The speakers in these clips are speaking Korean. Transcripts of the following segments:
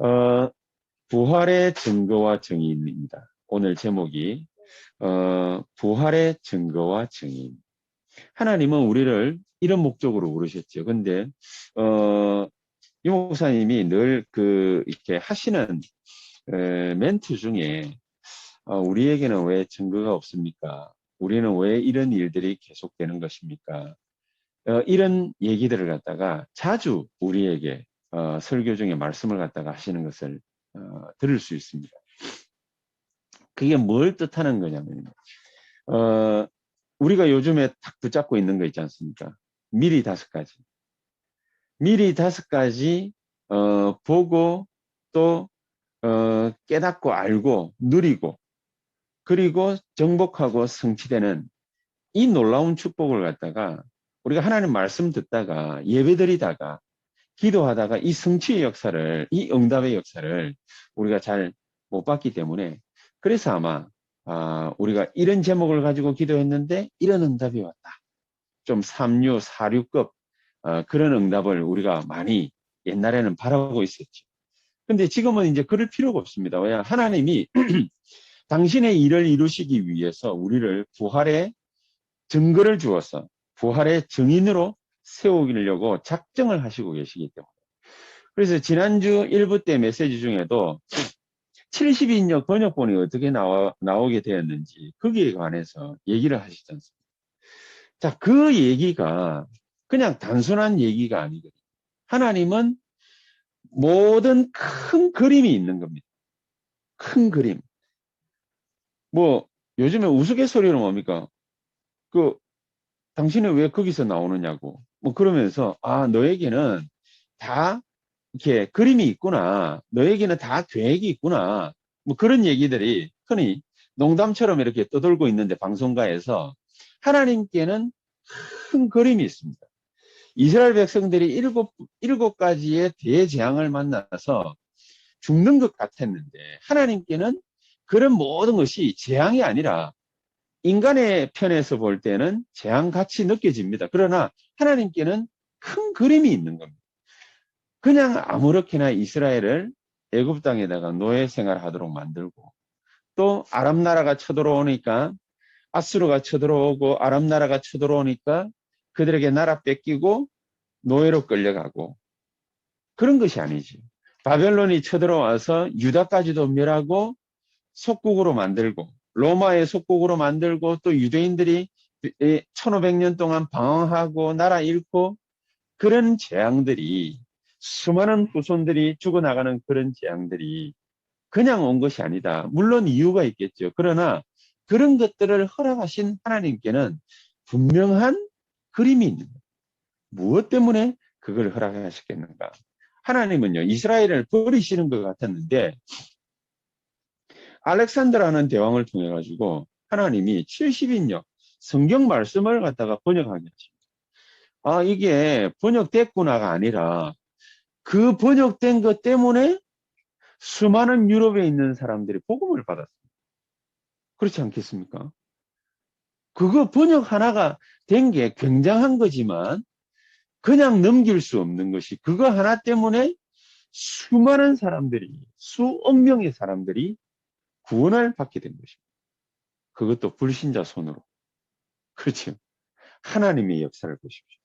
어, 부활의 증거와 증인입니다. 오늘 제목이 부활의 증거와 증인. 하나님은 우리를 이런 목적으로 부르셨죠. 근데 유 목사님이 늘 이렇게 하시는 멘트 중에 우리에게는 왜 증거가 없습니까? 우리는 왜 이런 일들이 계속되는 것입니까? 이런 얘기들을 갖다가 자주 우리에게 설교 중에 말씀을 갖다가 하시는 것을 들을 수 있습니다. 그게 뭘 뜻하는 거냐면 우리가 요즘에 딱 붙잡고 있는 거 있지 않습니까? 미리 5가지. 미리 5가지 보고 또 깨닫고 알고 누리고 그리고 정복하고 성취되는 이 놀라운 축복을 갖다가 우리가 하나님 말씀 듣다가 예배드리다가 기도하다가 이 성취의 역사를, 이 응답의 역사를 우리가 잘 못 봤기 때문에 그래서 아마 우리가 이런 제목을 가지고 기도했는데 이런 응답이 왔다. 좀 3류, 4류급 그런 응답을 우리가 많이 옛날에는 바라고 있었죠. 근데 지금은 이제 그럴 필요가 없습니다. 왜? 하나님이 당신의 일을 이루시기 위해서 우리를 부활의 증거를 주어서 부활의 증인으로 세우려고 작정을 하시고 계시기 때문에. 그래서 지난주 1부 때 메시지 중에도 70인역 번역본이 어떻게 나오게 되었는지 거기에 관해서 얘기를 하시지 않습니까? 자, 그 얘기가 그냥 단순한 얘기가 아니거든요. 하나님은 모든 큰 그림이 있는 겁니다. 큰 그림. 뭐 요즘에 우스갯소리는 뭡니까? 당신은 왜 거기서 나오느냐고. 뭐 그러면서 너에게는 다 이렇게 그림이 있구나. 너에게는 다 계획이 있구나. 뭐 그런 얘기들이 흔히 농담처럼 이렇게 떠돌고 있는데 방송가에서 하나님께는 큰 그림이 있습니다. 이스라엘 백성들이 일곱 가지의 대재앙을 만나서 죽는 것 같았는데 하나님께는 그런 모든 것이 재앙이 아니라 인간의 편에서 볼 때는 재앙같이 느껴집니다. 그러나 하나님께는 큰 그림이 있는 겁니다. 그냥 아무렇게나 이스라엘을 애굽 땅에다가 노예 생활하도록 만들고 또 아람 나라가 쳐들어오니까 아수르가 쳐들어오고 아람 나라가 쳐들어오니까 그들에게 나라 뺏기고 노예로 끌려가고 그런 것이 아니지. 바벨론이 쳐들어와서 유다까지도 멸하고 속국으로 만들고 로마의 속국으로 만들고 또 유대인들이 1500년 동안 방황하고 나라 잃고 그런 재앙들이 수많은 후손들이 죽어나가는 그런 재앙들이 그냥 온 것이 아니다. 물론 이유가 있겠죠. 그러나 그런 것들을 허락하신 하나님께는 분명한 그림이 있는 거예요. 무엇 때문에 그걸 허락하셨겠는가? 하나님은요, 이스라엘을 버리시는 것 같았는데 알렉산더라는 대왕을 통해 가지고 하나님이 70인역 성경 말씀을 갖다가 번역하게 하십니다. 이게 번역됐구나가 아니라 그 번역된 것 때문에 수많은 유럽에 있는 사람들이 복음을 받았습니다. 그렇지 않겠습니까? 그거 번역 하나가 된 게 굉장한 거지만 그냥 넘길 수 없는 것이 그거 하나 때문에 수많은 사람들이 수억 명의 사람들이 구원을 받게 된 것입니다. 그것도 불신자 손으로. 그렇죠. 하나님의 역사를 보십시오.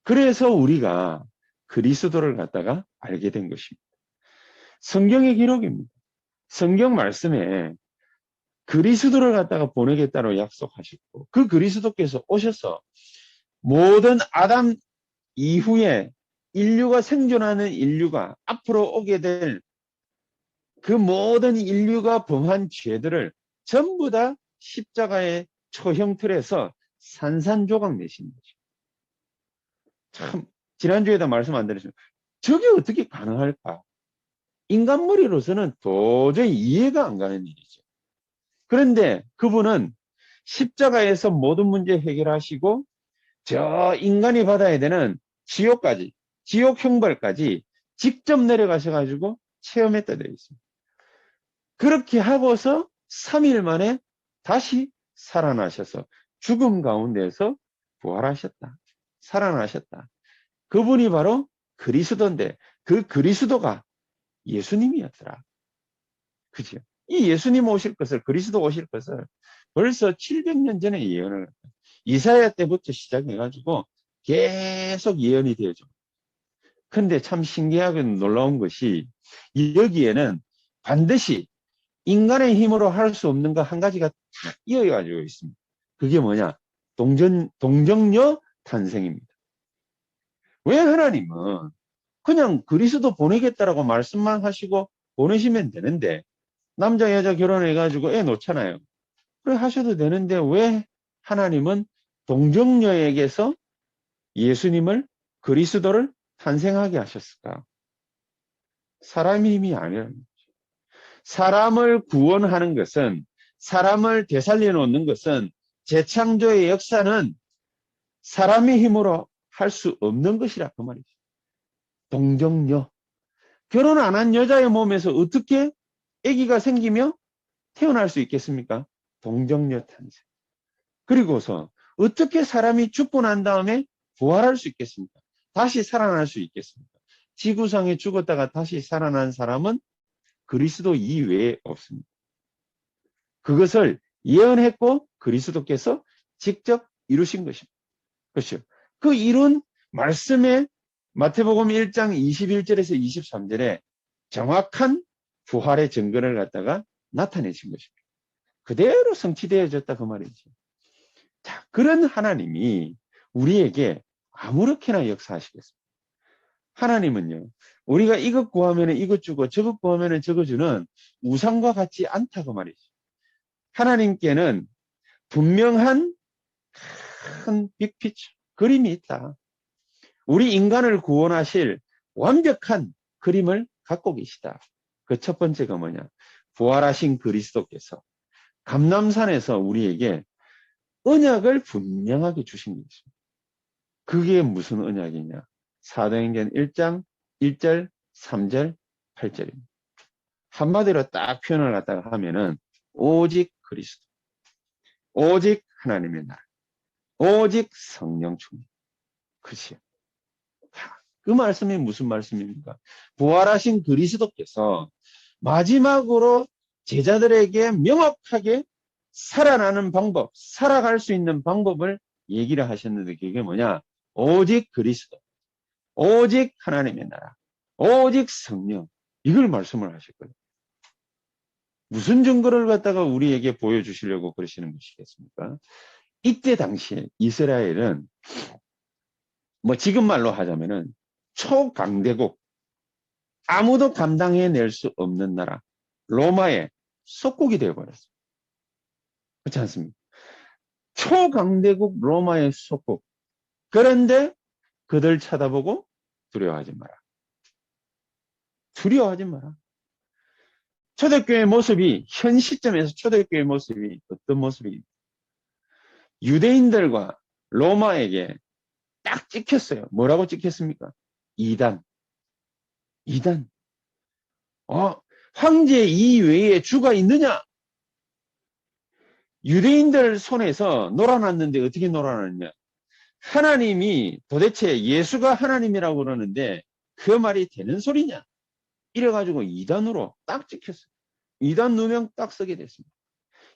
그래서 우리가 그리스도를 갖다가 알게 된 것입니다. 성경의 기록입니다. 성경 말씀에 그리스도를 갖다가 보내겠다고 약속하셨고 그 그리스도께서 오셔서 모든 아담 이후에 인류가 생존하는 인류가 앞으로 오게 될 그 모든 인류가 범한 죄들을 전부 다 십자가의 초형틀에서 산산조각 내신 거죠. 참 지난주에도 말씀 안 드렸지만 저게 어떻게 가능할까? 인간 머리로서는 도저히 이해가 안 가는 일이죠. 그런데 그분은 십자가에서 모든 문제 해결하시고 저 인간이 받아야 되는 지옥까지, 지옥 형벌까지 직접 내려가셔가지고 체험했다 되어 있습니다. 그렇게 하고서 3일 만에 다시 살아나셔서 죽음 가운데서 부활하셨다. 살아나셨다. 그분이 바로 그리스도인데 그 그리스도가 예수님이었더라. 그죠? 이 예수님 오실 것을, 그리스도 오실 것을 벌써 700년 전에 예언을, 이사야 때부터 시작해가지고 계속 예언이 되어져. 근데 참 신기하고 놀라운 것이 여기에는 반드시 인간의 힘으로 할 수 없는 거 한 가지가 딱 이어가지고 있습니다. 그게 뭐냐? 동정녀 탄생입니다. 왜 하나님은 그냥 그리스도 보내겠다라고 말씀만 하시고 보내시면 되는데, 남자 여자 결혼해가지고 애 놓잖아요. 그래 하셔도 되는데 왜 하나님은 동정녀에게서 예수님을, 그리스도를 탄생하게 하셨을까? 사람의 힘이 아니라, 사람을 구원하는 것은, 사람을 되살려 놓는 것은, 재창조의 역사는 사람의 힘으로 할 수 없는 것이라 그 말이죠. 동정녀. 결혼 안 한 여자의 몸에서 어떻게 아기가 생기며 태어날 수 있겠습니까? 동정녀 탄생. 그리고서 어떻게 사람이 죽고 난 다음에 부활할 수 있겠습니까? 다시 살아날 수 있겠습니까? 지구상에 죽었다가 다시 살아난 사람은 그리스도 이외에 없습니다. 그것을 예언했고 그리스도께서 직접 이루신 것입니다. 그렇죠. 그 이룬 말씀에 마태복음 1장 21절에서 23절에 정확한 부활의 증거를 갖다가 나타내신 것입니다. 그대로 성취되어졌다 그 말이죠. 자, 그런 하나님이 우리에게 아무렇게나 역사하시겠습니다. 하나님은요, 우리가 이것 구하면 이것 주고 저것 구하면 저것 주는 우상과 같지 않다고 말이죠. 하나님께는 분명한 큰 빅피처, 그림이 있다. 우리 인간을 구원하실 완벽한 그림을 갖고 계시다. 그 첫 번째가 뭐냐? 부활하신 그리스도께서 감람산에서 우리에게 언약을 분명하게 주신 게 있습니다. 그게 무슨 언약이냐? 사도행전 1장 1절, 3절, 8절입니다. 한마디로 딱 표현을 갖다가 하면은 오직 그리스도, 오직 하나님의 나라, 오직 성령 충만. 그치요? 그 말씀이 무슨 말씀입니까? 부활하신 그리스도께서 마지막으로 제자들에게 명확하게 살아나는 방법, 살아갈 수 있는 방법을 얘기를 하셨는데 그게 뭐냐? 오직 그리스도, 오직 하나님의 나라, 오직 성령. 이걸 말씀을 하셨거든요. 무슨 증거를 갖다가 우리에게 보여주시려고 그러시는 것이겠습니까? 이때 당시에 이스라엘은 뭐 지금 말로 하자면은 초강대국, 아무도 감당해낼 수 없는 나라, 로마의 속국이 되어버렸어요. 그렇지 않습니까? 초강대국 로마의 속국. 그런데 그들 쳐다보고 두려워하지 마라. 두려워하지 마라. 초대교회의 모습이, 현 시점에서 초대교회의 모습이 어떤 모습이, 유대인들과 로마에게 딱 찍혔어요. 뭐라고 찍혔습니까? 이단. 이단. 황제 이외에 주가 있느냐? 유대인들 손에서 놀아났는데 어떻게 놀아났냐? 하나님이 도대체 예수가 하나님이라고 그러는데 그 말이 되는 소리냐? 이래가지고 이단으로 딱 찍혔어요. 이단 누명 딱 쓰게 됐습니다.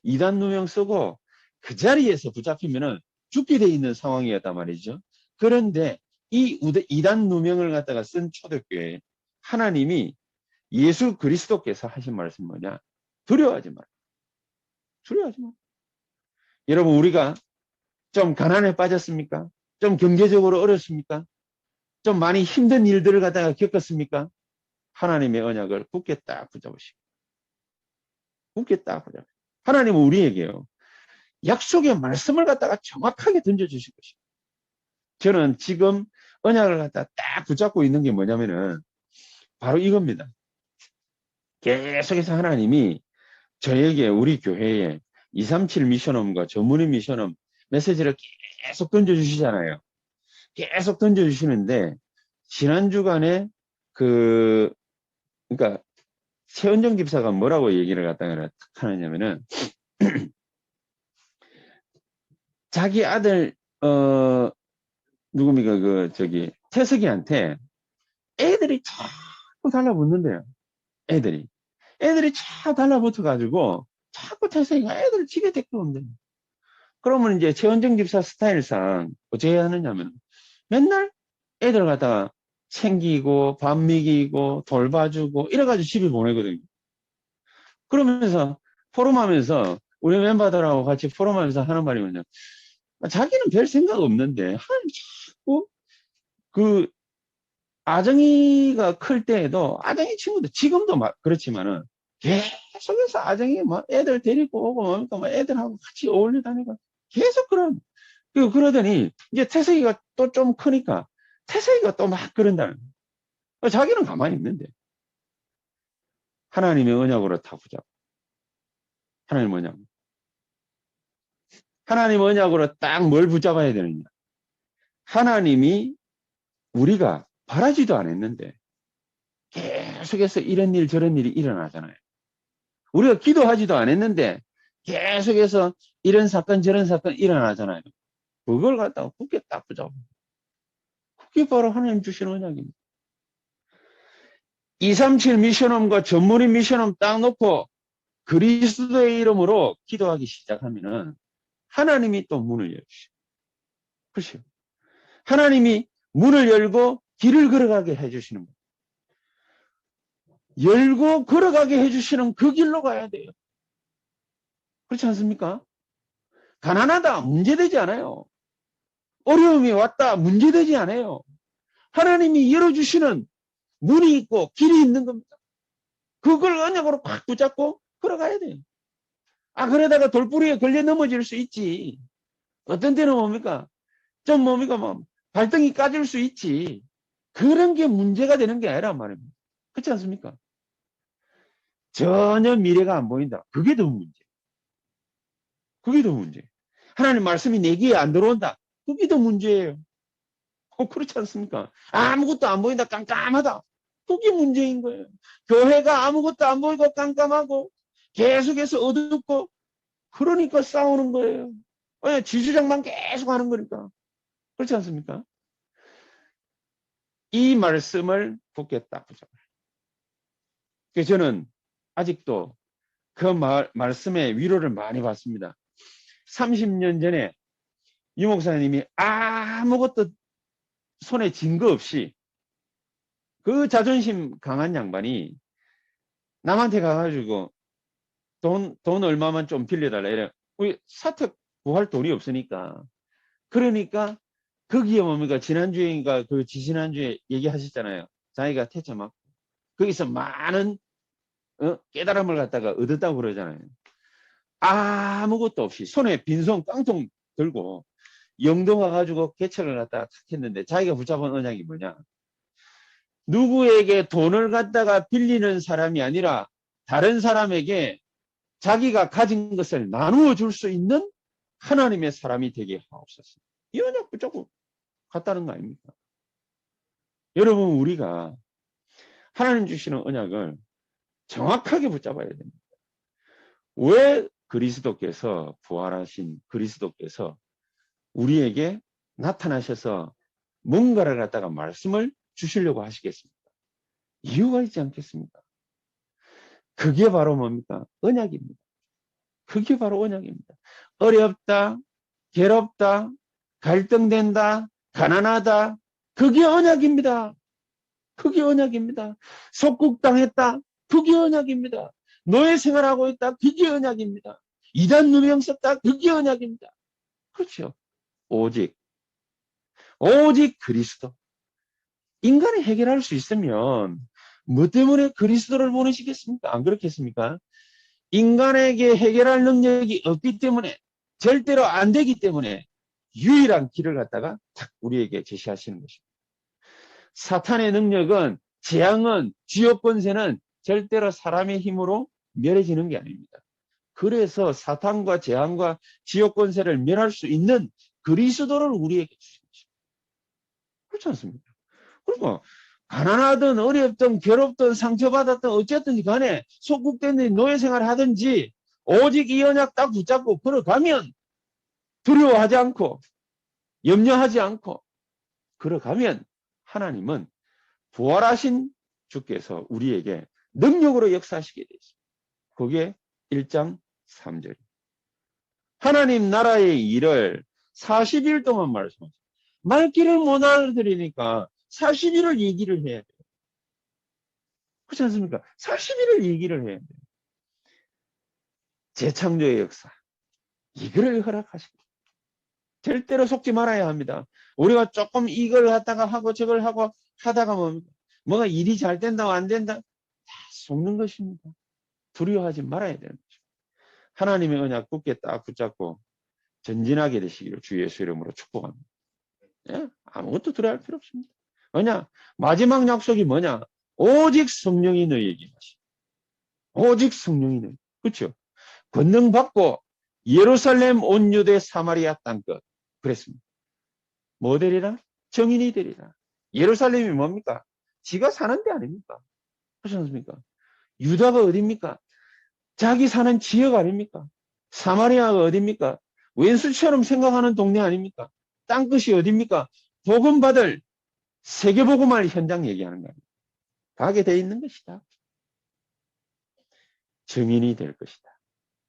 이단 누명 쓰고 그 자리에서 붙잡히면은 죽게 돼 있는 상황이었단 말이죠. 그런데 이 이단 누명을 갖다가 쓴 초대교회 하나님이 예수 그리스도께서 하신 말씀 뭐냐? 두려워하지 마라. 두려워하지 마라. 여러분 우리가 좀 가난에 빠졌습니까? 좀 경제적으로 어렵습니까? 좀 많이 힘든 일들을 갖다가 겪었습니까? 하나님의 언약을 굳게 딱 붙잡으시고 굳게 딱 붙잡으시고 하나님은 우리에게요 약속의 말씀을 갖다가 정확하게 던져주실 것입니다. 저는 지금 언약을 갖다가 딱 붙잡고 있는 게 뭐냐면은 바로 이겁니다. 계속해서 하나님이 저에게 우리 교회에 237 미션홈과 전문의 미션홈 메시지를 계속 던져주시잖아요. 계속 던져주시는데 지난 주간에 그러니까 최은정 집사가 뭐라고 얘기를 갖다가 하느냐면은 자기 아들 누굽니까 태석이한테 애들이 자꾸 달라붙는데요. 애들이 차 달라붙어 가지고 자꾸 태생이가 애들 집에 데리고 온대. 그러면 이제 최원정 집사 스타일상 어떻게 하느냐면 맨날 애들 갖다가 챙기고 밥 먹이고 돌봐주고 이래가지고 집에 보내거든요. 그러면서 포럼하면서 우리 멤버들하고 같이 포럼하면서 하는 말이 뭐냐, 자기는 별 생각 없는데 하나님 자꾸 그 아정이가 클 때에도 아정이 친구들 지금도 막 그렇지만은 계속해서 아정이 막 애들 데리고 오고 뭡니까 막 애들하고 같이 어울리다니까 계속 그러더니 이제 태석이가 또 좀 크니까 태석이가 또 막 그런다는 거야. 자기는 가만히 있는데 하나님의 언약으로 다 붙잡고 하나님 언약. 하나님 언약으로 딱 뭘 붙잡아야 되느냐. 하나님이 우리가 바라지도 않았는데 계속해서 이런 일 저런 일이 일어나잖아요. 우리가 기도하지도 않았는데 계속해서 이런 사건 저런 사건 일어나잖아요. 그걸 갖다가 굳게 딱 붙잡아. 그게 바로 하나님 주시는 언약입니다. 237 미션홈과 전문인 미션홈 딱 놓고 그리스도의 이름으로 기도하기 시작하면은 하나님이 또 문을 열으시고, 그렇죠? 하나님이 문을 열고 길을 걸어가게 해주시는 거예요. 열고 걸어가게 해주시는 그 길로 가야 돼요. 그렇지 않습니까? 가난하다 문제되지 않아요. 어려움이 왔다 문제되지 않아요. 하나님이 열어주시는 문이 있고 길이 있는 겁니다. 그걸 언약으로 팍 붙잡고 걸어가야 돼요. 그러다가 돌부리에 걸려 넘어질 수 있지. 어떤 때는 뭡니까? 좀 뭡니까? 뭐, 발등이 까질 수 있지. 그런 게 문제가 되는 게 아니란 말입니다. 그렇지 않습니까? 전혀 미래가 안 보인다. 그게 더 문제. 그게 더 문제. 하나님 말씀이 내 귀에 안 들어온다. 그게 더 문제예요. 그렇지 않습니까? 아무것도 안 보인다. 깜깜하다. 그게 문제인 거예요. 교회가 아무것도 안 보이고 깜깜하고 계속해서 어둡고 그러니까 싸우는 거예요. 지주장만 계속 하는 거니까. 그렇지 않습니까? 이 말씀을 굳게 딱 붙잡아요. 그래서 저는 아직도 그 말씀에 위로를 많이 받습니다. 30년 전에 유 목사님이 아무것도 손에 쥔 거 없이 그 자존심 강한 양반이 남한테 가가지고 돈 얼마만 좀 빌려달라 이래. 우리 사택 구할 돈이 없으니까. 그러니까 거기에 뭡니까? 지난주에인가 그 지지난주에 얘기하셨잖아요. 자기가 퇴짜 맞고 거기서 많은 깨달음을 갖다가 얻었다고 그러잖아요. 아무것도 없이 손에 빈손 깡통 들고 영도 와가지고 개척을 갖다가 탁 했는데 자기가 붙잡은 언약이 뭐냐? 누구에게 돈을 갖다가 빌리는 사람이 아니라 다른 사람에게 자기가 가진 것을 나누어 줄 수 있는 하나님의 사람이 되게 하옵소서. 이 언약 붙잡고 갔다는 거 아닙니까? 여러분, 우리가 하나님 주시는 언약을 정확하게 붙잡아야 됩니다. 왜 그리스도께서 부활하신 그리스도께서 우리에게 나타나셔서 뭔가를 갖다가 말씀을 주시려고 하시겠습니까? 이유가 있지 않겠습니까? 그게 바로 뭡니까? 언약입니다. 그게 바로 언약입니다. 어렵다, 괴롭다, 갈등된다, 가난하다. 그게 언약입니다. 그게 언약입니다. 속국당했다. 그게 언약입니다. 노예 생활하고 있다. 그게 언약입니다. 이단 누명 썼다. 그게 언약입니다. 그렇죠. 오직 그리스도. 인간이 해결할 수 있으면 뭐 때문에 그리스도를 보내시겠습니까? 안 그렇겠습니까? 인간에게 해결할 능력이 없기 때문에 절대로 안 되기 때문에 유일한 길을 갖다가 딱 우리에게 제시하시는 것입니다. 사탄의 능력은 재앙은 주요 권세는 절대로 사람의 힘으로 멸해지는 게 아닙니다. 그래서 사탄과 재앙과 지옥 권세를 멸할 수 있는 그리스도를 우리에게 주신 것입니다. 그렇지 않습니까? 그리고 가난하든 어렵든 괴롭든 상처받았든 어쨌든 간에 속국된 노예 생활을 하든지 오직 이 언약 딱 붙잡고 걸어가면 두려워하지 않고 염려하지 않고 걸어가면 하나님은 부활하신 주께서 우리에게 능력으로 역사하시게 되어 있습니다. 그게 1장 3절. 하나님 나라의 일을 40일 동안 말씀하셨어요. 말귀를 못 알아들으니까 40일을 얘기를 해야 돼요. 그렇지 않습니까? 40일을 얘기를 해야 돼요. 재창조의 역사. 이거를 허락하십니다. 절대로 속지 말아야 합니다. 우리가 조금 이걸 하다가 하고 저걸 하고 하다가 뭐가 일이 잘 된다고 안 된다 다 속는 것입니다. 두려워하지 말아야 되는 것입니다. 하나님의 언약 굳게 딱 붙잡고 전진하게 되시기를 주 예수 이름으로 축복합니다. 예? 아무것도 두려워할 필요 없습니다. 뭐냐? 마지막 약속이 뭐냐? 오직 성령이 너희에게 임하시고 오직 성령이 너희. 그렇죠? 권능 받고 예루살렘 온 유대 사마리아 땅끝 그랬습니다. 뭐 되리라? 정인이 되리라. 예루살렘이 뭡니까? 지가 사는 데 아닙니까? 그렇지 않습니까? 유다가 어디입니까? 자기 사는 지역 아닙니까? 사마리아가 어디입니까? 왼수처럼 생각하는 동네 아닙니까? 땅끝이 어디입니까? 복음 받을 세계복음할 현장 얘기하는 거예요. 가게 돼 있는 것이다. 증인이 될 것이다.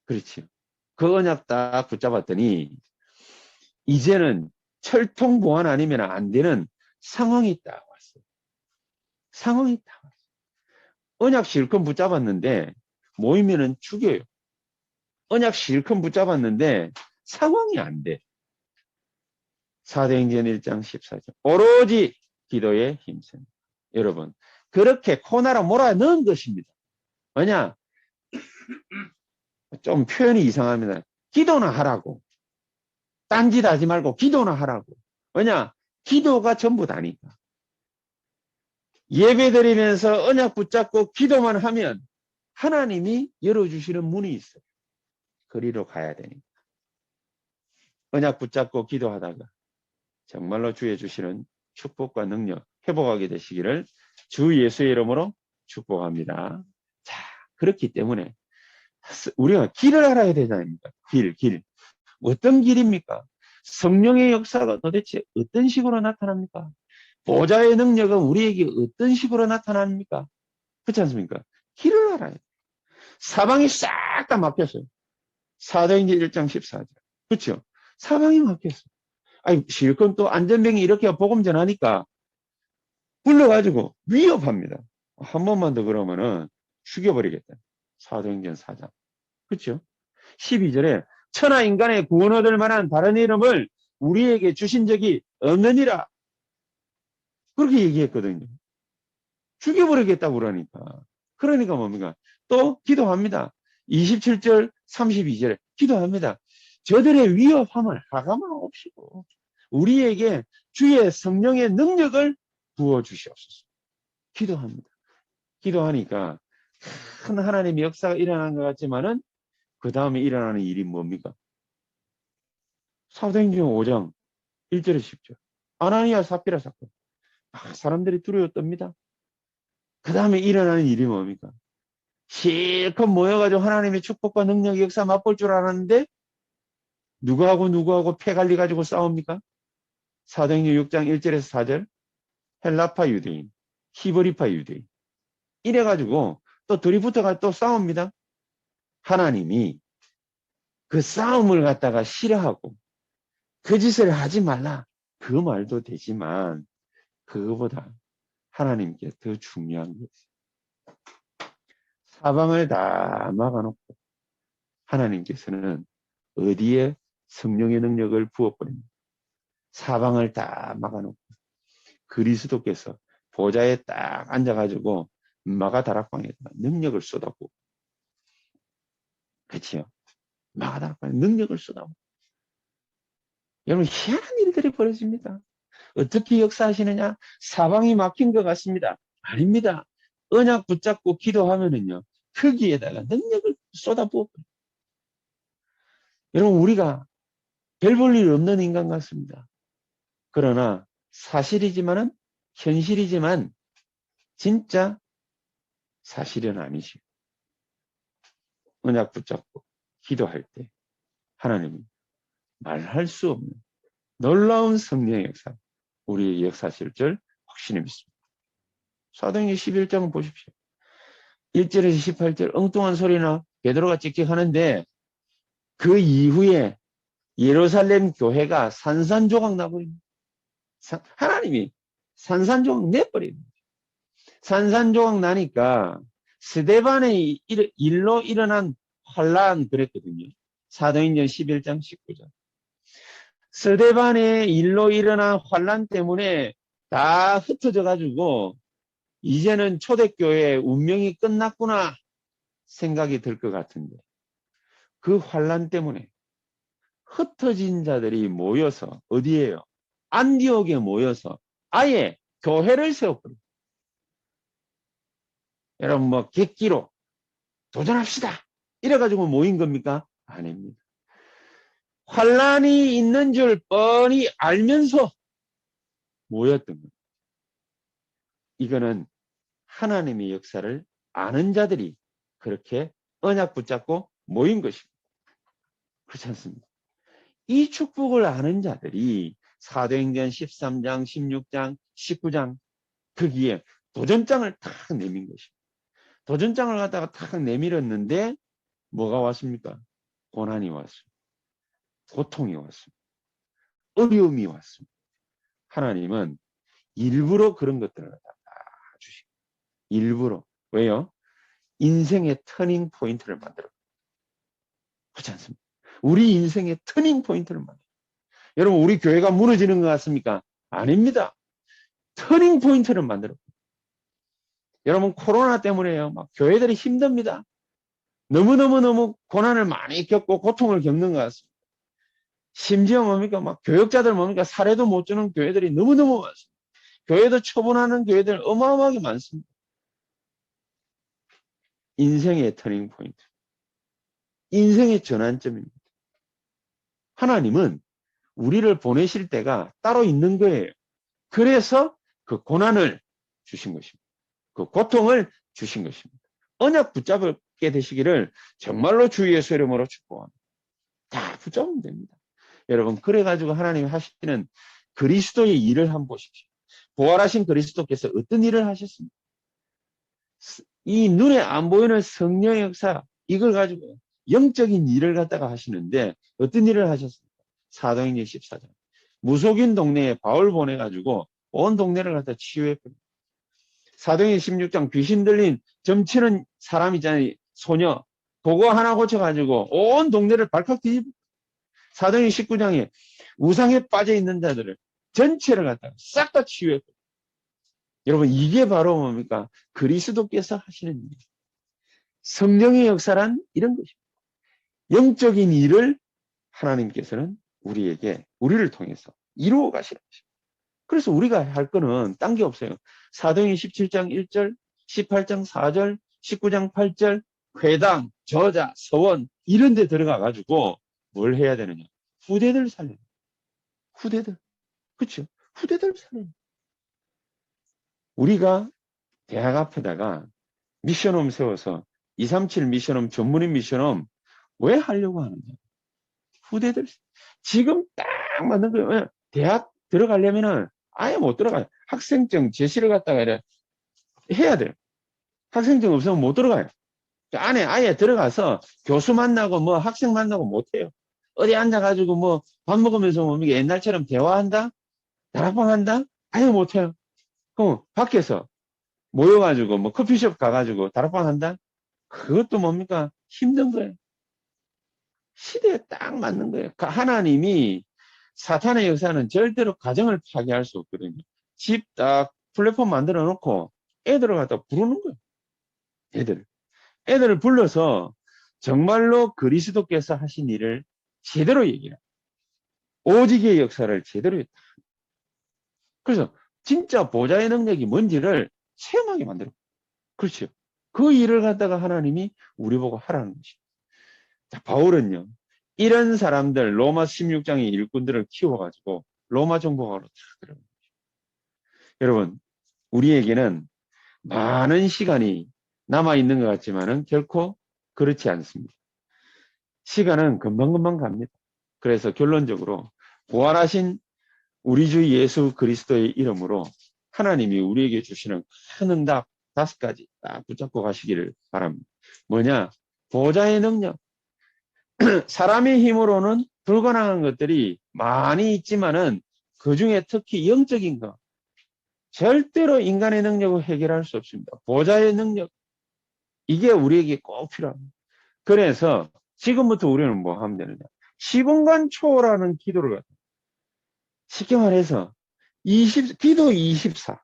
그렇죠. 그 언약 딱 붙잡았더니 이제는 철통 보완 아니면 안 되는 상황이 딱 왔어요. 상황이 딱 왔어요. 언약 실컷 붙잡았는데 모이면은 죽여요. 언약 실컷 붙잡았는데 상황이 안 돼. 사도행전 1장 14절. 오로지 기도에 힘쓰는. 여러분, 그렇게 코나라 몰아 넣은 것입니다. 뭐냐? 좀 표현이 이상합니다. 기도나 하라고. 딴짓 하지 말고 기도나 하라고. 왜냐? 기도가 전부 다니까. 예배 드리면서 언약 붙잡고 기도만 하면 하나님이 열어주시는 문이 있어요. 거리로 가야 되니까. 언약 붙잡고 기도하다가 정말로 주의 주시는 축복과 능력 회복하게 되시기를 주 예수의 이름으로 축복합니다. 자, 그렇기 때문에 우리가 길을 알아야 되지 않습니까? 길. 어떤 길입니까? 성령의 역사가 도대체 어떤 식으로 나타납니까? 보좌의 능력은 우리에게 어떤 식으로 나타납니까? 그렇지 않습니까? 길을 알아야 돼. 사방이 싹 다 막혔어요. 사도행전 1장 14절. 그렇죠? 사방이 막혔어요. 아니, 실컷 또 안전병이 이렇게 복음 전하니까 불러가지고 위협합니다. 한 번만 더 그러면은 죽여버리겠다. 사도행전 4장. 그렇죠? 12절에 천하 인간의 구원 얻을 만한 다른 이름을 우리에게 주신 적이 없느니라. 그렇게 얘기했거든요. 죽여버리겠다고 그러니까. 그러니까 뭡니까? 또 기도합니다. 27절, 32절에 기도합니다. 저들의 위협함을 하감하옵시고 우리에게 주의 성령의 능력을 부어주시옵소서. 기도합니다. 기도하니까 큰 하나님의 역사가 일어난 것 같지만은 그 다음에 일어나는 일이 뭡니까? 사도행전 5장 1절에 10절. 아나니아 삽비라 사건. 사람들이 두려워 떱니다. 그 다음에 일어나는 일이 뭡니까? 실컷 모여가지고 하나님의 축복과 능력 역사 맛볼 줄 알았는데 누구하고 패갈리 가지고 싸웁니까? 사도행전 6장 1절에서 4절. 헬라파 유대인, 히브리파 유대인. 이래가지고 또 둘이 붙어가 또 싸웁니다. 하나님이 그 싸움을 갖다가 싫어하고 그 짓을 하지 말라. 그 말도 되지만 그거보다 하나님께 더 중요한 것이 사방을 다 막아놓고 하나님께서는 어디에 성령의 능력을 부어버립니다. 사방을 다 막아놓고 그리스도께서 보좌에 딱 앉아가지고 마가다락방에다 능력을 쏟아부어. 그렇지요? 마가다락방에 능력을 쏟아부어. 여러분 희한한 일들이 벌어집니다. 어떻게 역사하시느냐? 사방이 막힌 것 같습니다. 아닙니다. 언약 붙잡고 기도하면은요. 거기에다가 능력을 쏟아부어. 여러분 우리가 별 볼 일 없는 인간 같습니다. 그러나 사실이지만은 현실이지만 진짜 사실은 아니시고 언약 붙잡고 기도할 때 하나님은 말할 수 없는 놀라운 성령의 역사 우리의 역사실 줄 확신히 믿습니다. 사도행전 11장을 보십시오. 1절에서 18절 엉뚱한 소리나 베드로가 찍찍 하는데 그 이후에 예루살렘 교회가 산산조각 나버립니다. 하나님이 산산조각 내버립니다. 산산조각 나니까 스데반의 일로 일어난 환란 그랬거든요. 사도행전 11장 19절. 스데반의 일로 일어난 환란 때문에 다 흩어져 가지고 이제는 초대교회의 운명이 끝났구나 생각이 들 것 같은데 그 환란 때문에 흩어진 자들이 모여서 어디에요? 안디옥에 모여서 아예 교회를 세웠거든요. 여러분 뭐 객기로 도전합시다 이래가지고 모인 겁니까? 아닙니다. 환란이 있는 줄 뻔히 알면서 모였던 겁니다. 이거는 하나님의 역사를 아는 자들이 그렇게 언약 붙잡고 모인 것입니다. 그렇지 않습니까? 이 축복을 아는 자들이 사도행전 13장, 16장, 19장 거기에 도전장을 탁 내민 것입니다. 도전장을 갖다가 탁 내밀었는데 뭐가 왔습니까? 고난이 왔습니다. 고통이 왔습니다. 어려움이 왔습니다. 하나님은 일부러 그런 것들을 갖다가 주십니다. 일부러. 왜요? 인생의 터닝 포인트를 만들어. 그렇지 않습니까? 우리 인생의 터닝 포인트를 만들어. 여러분 우리 교회가 무너지는 것 같습니까? 아닙니다. 터닝 포인트를 만들어. 여러분 코로나 때문에요. 막 교회들이 힘듭니다. 너무너무 고난을 많이 겪고 고통을 겪는 것 같습니다. 심지어 뭡니까? 막 교역자들 뭡니까? 사례도 못 주는 교회들이 너무너무 많습니다. 교회도 처분하는 교회들 어마어마하게 많습니다. 인생의 터닝 포인트. 인생의 전환점입니다. 하나님은 우리를 보내실 때가 따로 있는 거예요. 그래서 그 고난을 주신 것입니다. 그 고통을 주신 것입니다. 언약 붙잡게 되시기를 정말로 주 예수 이름으로 축복합니다. 다 붙잡으면 됩니다. 여러분 그래가지고 하나님이 하시는 그리스도의 일을 한번 보십시오. 부활하신 그리스도께서 어떤 일을 하셨습니까? 이 눈에 안 보이는 성령의 역사 이걸 가지고 영적인 일을 갖다가 하시는데 어떤 일을 하셨습니까? 사도행전 14장 무속인 동네에 바울 보내가지고 온 동네를 갖다 치유했거든요. 사도행전 16장 귀신 들린 점치는 사람 있잖아요. 소녀 그거 하나 고쳐가지고 온 동네를 발칵 뒤집어. 사도행전 19장에 우상에 빠져 있는 자들을 전체를 갖다가 싹 다 치유했거든요. 여러분 이게 바로 뭡니까? 그리스도께서 하시는 일. 성령의 역사란 이런 것입니다. 영적인 일을 하나님께서는 우리를 통해서 이루어 가시는 것입니다. 그래서 우리가 할 거는 딴 게 없어요. 사도행전 17장 1절, 18장 4절, 19장 8절, 회당, 저자, 서원 이런 데 들어가 가지고 뭘 해야 되느냐? 후대들 살려요. 후대들. 그렇죠? 후대들 살려요. 우리가 대학 앞에다가 미션홈 세워서 237 미션홈 전문인 미션홈 왜 하려고 하느냐? 후대들 지금 딱 맞는 거예요. 대학 들어가려면은 아예 못 들어가요. 학생증 제시를 갖다가 해야 돼요. 학생증 없으면 못 들어가요. 안에 아예 들어가서 교수 만나고 뭐 학생 만나고 못 해요. 어디 앉아가지고 뭐 밥 먹으면서 뭐 옛날처럼 대화한다? 다락방 한다? 아예 못 해요. 그럼 밖에서 모여가지고 뭐 커피숍 가가지고 다락방 한다? 그것도 뭡니까? 힘든 거예요. 시대에 딱 맞는 거예요. 하나님이 사탄의 역사는 절대로 가정을 파괴할 수 없거든요. 집 딱 플랫폼 만들어 놓고 애들을 갖다 부르는 거예요. 애들을 불러서 정말로 그리스도께서 하신 일을 제대로 얘기해요. 오직의 역사를 제대로 했다. 그래서 진짜 보좌의 능력이 뭔지를 체험하게 만들어. 그렇죠. 그 일을 갖다가 하나님이 우리 보고 하라는 것이죠. 자, 바울은요. 이런 사람들 로마 16장의 일꾼들을 키워가지고 로마 정복하러 다 들어갑니다. 여러분 우리에게는 많은 시간이 남아있는 것 같지만은 결코 그렇지 않습니다. 시간은 금방금방 갑니다. 그래서 결론적으로 부활하신 우리 주 예수 그리스도의 이름으로 하나님이 우리에게 주시는 큰 응답 5가지 딱 붙잡고 가시기를 바랍니다. 뭐냐? 보좌의 능력. 사람의 힘으로는 불가능한 것들이 많이 있지만은 그 중에 특히 영적인 것. 절대로 인간의 능력을 해결할 수 없습니다. 보좌의 능력. 이게 우리에게 꼭 필요합니다. 그래서 지금부터 우리는 뭐 하면 되느냐. 시공간 초월하는 기도를 갖다. 쉽게 말해서 기도 24.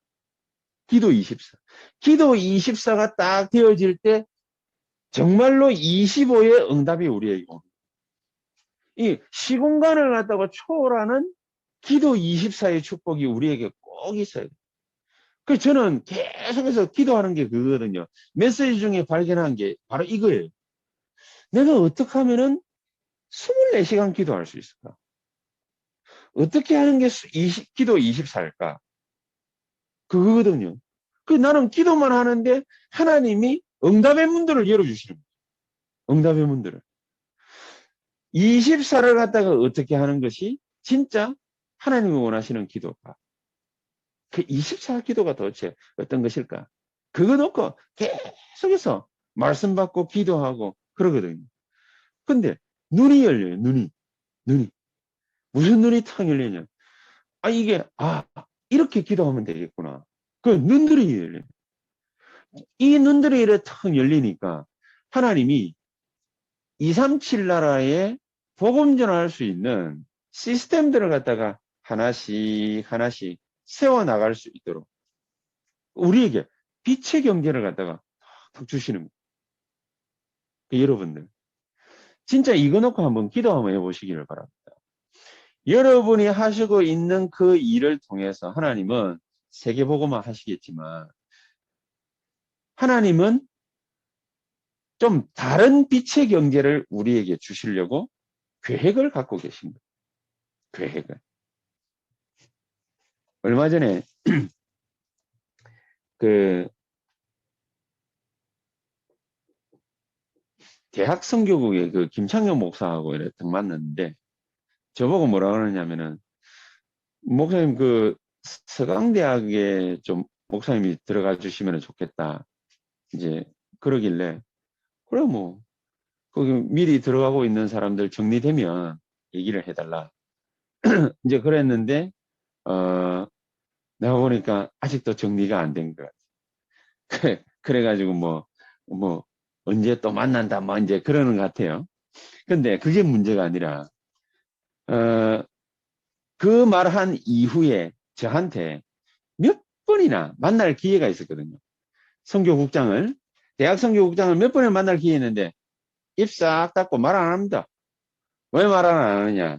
기도 24. 기도 24가 딱 되어질 때 정말로 25의 응답이 우리에게 옵니다. 이 시공간을 갖다가 초월하는 기도 24의 축복이 우리에게 꼭 있어야 돼요. 그래서 저는 계속해서 기도하는 게 그거거든요. 메시지 중에 발견한 게 바로 이거예요. 내가 어떻게 하면은 24시간 기도할 수 있을까? 어떻게 하는 게 기도 24일까? 그거거든요. 그 나는 기도만 하는데 하나님이 응답의 문들을 열어주시는 거예요. 응답의 문들을. 24를 갖다가 어떻게 하는 것이 진짜 하나님이 원하시는 기도가. 그 24 기도가 도대체 어떤 것일까? 그거 놓고 계속해서 말씀 받고 기도하고 그러거든요. 근데 눈이 열려요. 눈이. 무슨 눈이 탁 열리냐? 이렇게 기도하면 되겠구나. 그 눈들이 열려요. 이 눈들이 이렇게 탁 열리니까 하나님이 237 나라에 복음 전할 수 있는 시스템들을 갖다가 하나씩 세워나갈 수 있도록 우리에게 빛의 경제를 갖다가 탁 주시는 거예요. 여러분들 진짜 이거 놓고 한번 기도 한번 해보시기를 바랍니다. 여러분이 하시고 있는 그 일을 통해서 하나님은 세계복음화 하시겠지만 하나님은 좀 다른 빛의 경제를 우리에게 주시려고 계획을 갖고 계신 거예요. 계획을. 얼마 전에 그 대학 선교국의 그 김창현 목사하고 이렇게 등 만났는데 저보고 뭐라 그러냐면은 목사님 그 서강대학에 좀 목사님이 들어가 주시면 좋겠다. 이제 그러길래 그래 뭐 거기 미리 들어가고 있는 사람들 정리되면 얘기를 해달라. 이제 그랬는데 내가 보니까 아직도 정리가 안 된 것 같아. 그래가지고 뭐 언제 또 만난다 뭐 이제 그러는 것 같아요. 근데 그게 문제가 아니라 그 말한 이후에 저한테 몇 번이나 만날 기회가 있었거든요. 선교국장을 대학 선교국장을 몇 번이나 만날 기회 있는데 입 싹 닫고 말 안 합니다. 왜 말 안 하느냐?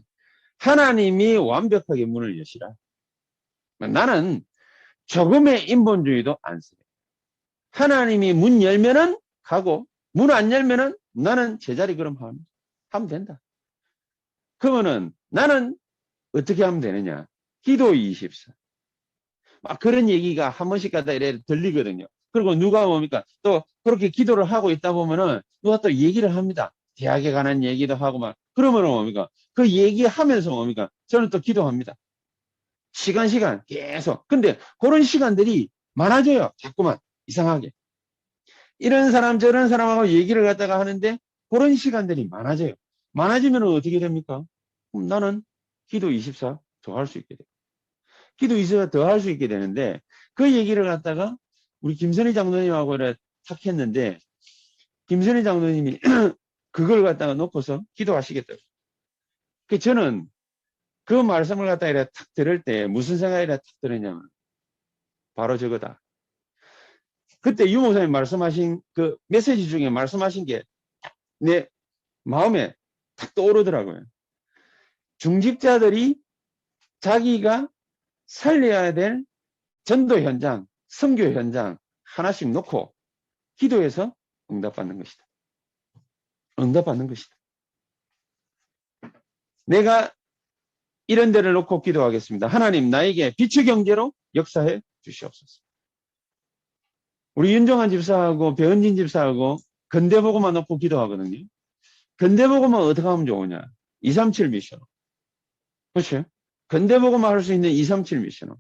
하나님이 완벽하게 문을 여시라. 나는 조금의 인본주의도 안 써요. 하나님이 문 열면은 가고 문 안 열면은 나는 제자리 그럼 하면 된다. 그러면은 나는 어떻게 하면 되느냐? 기도 24. 막 그런 얘기가 한 번씩 가다 이래 들리거든요. 그리고 누가 뭡니까? 또 그렇게 기도를 하고 있다 보면은 누가 또 얘기를 합니다. 대학에 관한 얘기도 하고 막 그러면은 뭡니까? 그 얘기하면서 뭡니까? 저는 또 기도합니다. 시간 계속. 근데 그런 시간들이 많아져요. 자꾸만 이상하게. 이런 사람 저런 사람하고 얘기를 갖다가 하는데 그런 시간들이 많아져요. 많아지면 어떻게 됩니까? 그럼 나는 기도 24 더 할 수 있게 돼요. 기도 24 더 할 수 있게 되는데 그 얘기를 갖다가 우리 김선희 장로님하고 탁 했는데 김선희 장로님이 그걸 갖다가 놓고서 기도하시겠다고. 저는 그 말씀을 갖다가 이렇게 탁 들을 때 무슨 생각이 탁 들었냐면 바로 저거다. 그때 유 목사님 말씀하신 그 메시지 중에 말씀하신 게 내 마음에 탁 떠오르더라고요. 중직자들이 자기가 살려야 될 전도 현장, 선교 현장 하나씩 놓고 기도해서 응답받는 것이다. 응답받는 것이다. 내가 이런 데를 놓고 기도하겠습니다. 하나님 나에게 빛의 경제로 역사해 주시옵소서. 우리 윤정한 집사하고 배은진 집사하고 근대보고만 놓고 기도하거든요. 근대보고만 어떻게 하면 좋으냐? 237 미션. 그렇죠? 근대보고만 할 수 있는 237 미션.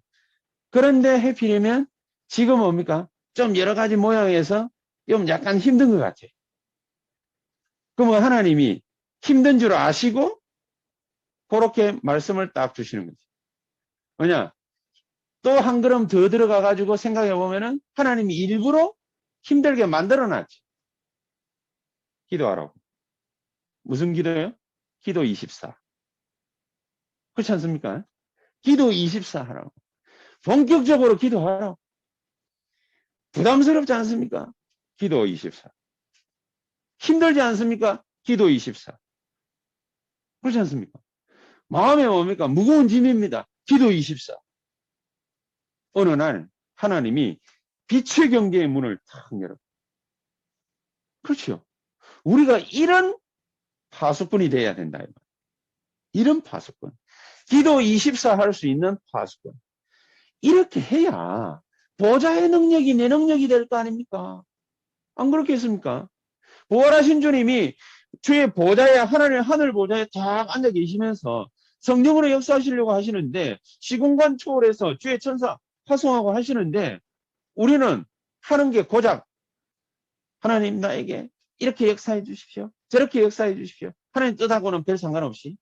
그런데 해필이면 지금 뭡니까? 좀 여러 가지 모양에서 좀 약간 힘든 것 같아요. 그러면 하나님이 힘든 줄 아시고 그렇게 말씀을 딱 주시는 거죠. 왜냐? 또 한 걸음 더 들어가 가지고 생각해 보면은 하나님이 일부러 힘들게 만들어 놨죠. 기도하라고. 무슨 기도예요? 기도 24. 그렇지 않습니까? 기도 24 하라고. 본격적으로 기도하라고. 부담스럽지 않습니까? 기도 24. 힘들지 않습니까? 기도 24. 그렇지 않습니까? 마음에 뭡니까? 무거운 짐입니다. 기도 24. 어느 날 하나님이 빛의 경계의 문을 탁 열어. 그렇죠. 우리가 이런 파수꾼이 돼야 된다. 이런 파수꾼. 기도 24 할 수 있는 파수꾼. 이렇게 해야 보좌의 능력이 내 능력이 될 거 아닙니까? 안 그렇겠습니까? 부활하신 주님이 주의 보좌에, 하나님 하늘 보좌에 딱 앉아 계시면서 성령으로 역사하시려고 하시는데 시공간 초월해서 주의 천사 파송하고 하시는데 우리는 하는 게 고작 하나님 나에게 이렇게 역사해 주십시오. 저렇게 역사해 주십시오. 하나님 뜻하고는 별 상관없이.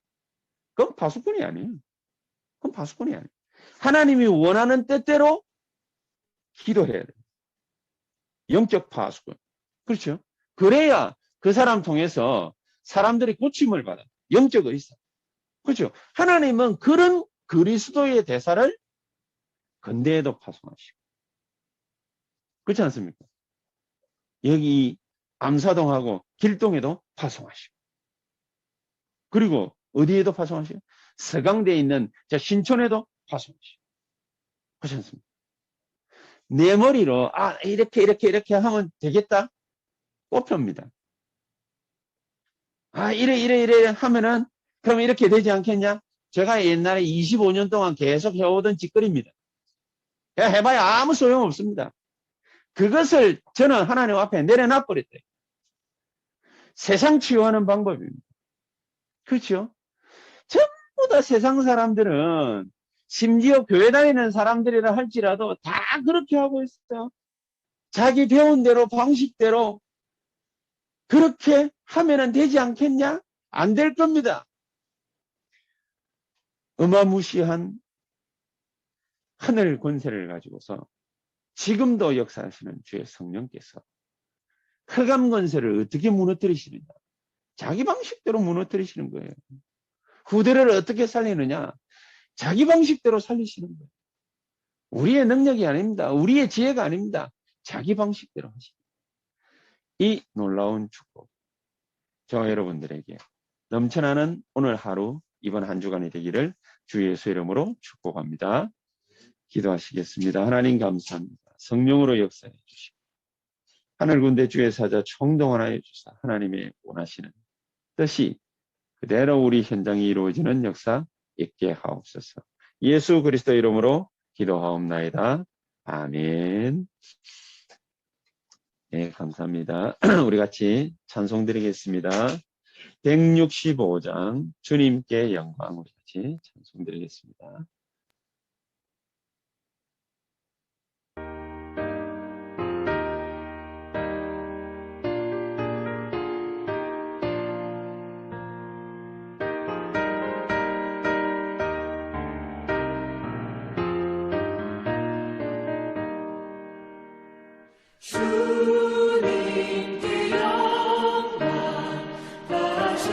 그건 파수꾼이 아니에요. 그건 파수꾼이 아니에요. 하나님이 원하는 뜻대로 기도해야 돼요. 영적 파수꾼. 그렇죠? 그래야 그 사람 통해서 사람들이 고침을 받아. 영적 의사. 그렇죠? 하나님은 그런 그리스도의 대사를 근대에도 파송하시고. 그렇지 않습니까? 여기 암사동하고 길동에도 파송하시고. 그리고 어디에도 파송하시고. 서강대에 있는 신촌에도 파송하시고. 그렇지 않습니까? 내 머리로 이렇게 하면 되겠다? 꼽힙니다. 이래 하면은 그럼 이렇게 되지 않겠냐? 제가 옛날에 25년 동안 계속 해오던 짓거리입니다. 해봐야 아무 소용없습니다. 그것을 저는 하나님 앞에 내려놔 버렸대요. 세상 치유하는 방법입니다. 그렇죠? 전부 다 세상 사람들은 심지어 교회 다니는 사람들이라 할지라도 다 그렇게 하고 있어요. 자기 배운 대로 방식대로 그렇게 하면은 되지 않겠냐? 안 될 겁니다. 어마무시한 하늘 권세를 가지고서 지금도 역사하시는 주의 성령께서 흑암 권세를 어떻게 무너뜨리시느냐? 자기 방식대로 무너뜨리시는 거예요. 후대를 어떻게 살리느냐? 자기 방식대로 살리시는 거예요. 우리의 능력이 아닙니다. 우리의 지혜가 아닙니다. 자기 방식대로 하십니다. 이 놀라운 축복, 저와 여러분들에게 넘쳐나는 오늘 하루, 이번 한 주간이 되기를 주 예수 이름으로 축복합니다. 기도하시겠습니다. 하나님 감사합니다. 성령으로 역사해 주시고 하늘군대 주의 사자 총동원하여 주사 하나님의 원하시는 뜻이 그대로 우리 현장에 이루어지는 역사 있게 하옵소서. 예수 그리스도 이름으로 기도하옵나이다. 아멘. 네, 감사합니다. 우리 같이 찬송 드리겠습니다. 165장 주님께 영광, 우리 같이 찬송 드리겠습니다. 주님께 영광 다시